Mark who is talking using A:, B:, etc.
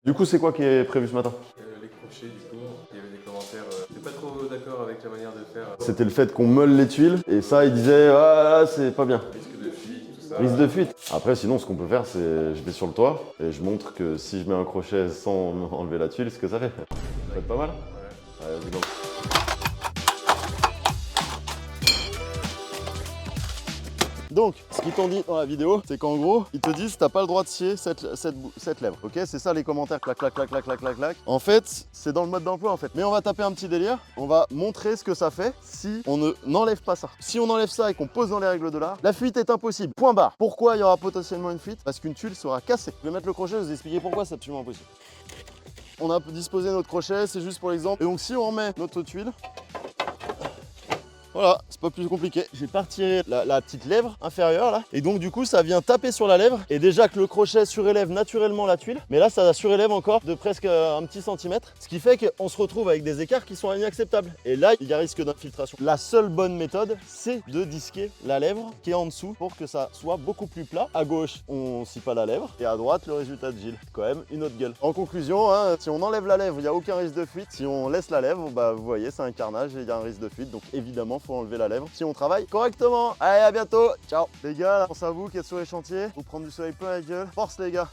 A: Du coup, c'est quoi qui est prévu ce matin?
B: Les crochets, du coup, il y avait des commentaires. J'étais pas trop d'accord avec la manière de faire.
A: C'était le fait qu'on meule les tuiles, et ça, ils disaient « Ah, c'est pas bien ».
B: Risque de fuite, tout ça.
A: Risque de fuite. Après, sinon, ce qu'on peut faire, c'est je vais sur le toit, et je montre que si je mets un crochet sans enlever la tuile, ce que ça fait. Ça peut être pas mal?
B: Ouais.
A: Ouais, vas-y, go. Donc, ce qu'ils t'ont dit dans la vidéo, c'est qu'en gros, ils te disent t'as pas le droit de scier cette lèvre, ok? C'est ça les commentaires, clac, clac, clac, clac, clac, clac, clac. En fait, c'est dans le mode d'emploi en fait. Mais on va taper un petit délire, on va montrer ce que ça fait si on n'enlève pas ça. Si on enlève ça et qu'on pose dans les règles de l'art, la fuite est impossible. Point barre. Pourquoi il y aura potentiellement une fuite? Parce qu'une tuile sera cassée. Je vais mettre le crochet, je vais vous expliquer pourquoi c'est absolument impossible. On a disposé notre crochet, c'est juste pour l'exemple. Et donc si on remet notre tuile, voilà, c'est pas plus compliqué. J'ai pas retiré la petite lèvre inférieure là. Et donc du coup ça vient taper sur la lèvre. Et déjà que le crochet surélève naturellement la tuile. Mais là ça surélève encore de presque un petit centimètre. Ce qui fait qu'on se retrouve avec des écarts qui sont inacceptables. Et là il y a risque d'infiltration. La seule bonne méthode c'est de disquer la lèvre qui est en dessous pour que ça soit beaucoup plus plat. À gauche on scie pas la lèvre. Et à droite le résultat de Gilles. Quand même une autre gueule. En conclusion, hein, si on enlève la lèvre il n'y a aucun risque de fuite. Si on laisse la lèvre, bah vous voyez c'est un carnage et il y a un risque de fuite. Donc évidemment faut enlever la lèvre si on travaille correctement. Allez, à bientôt, ciao les gars, pense à vous qui êtes sur les chantiers, vous prendre du soleil plein la gueule, force les gars.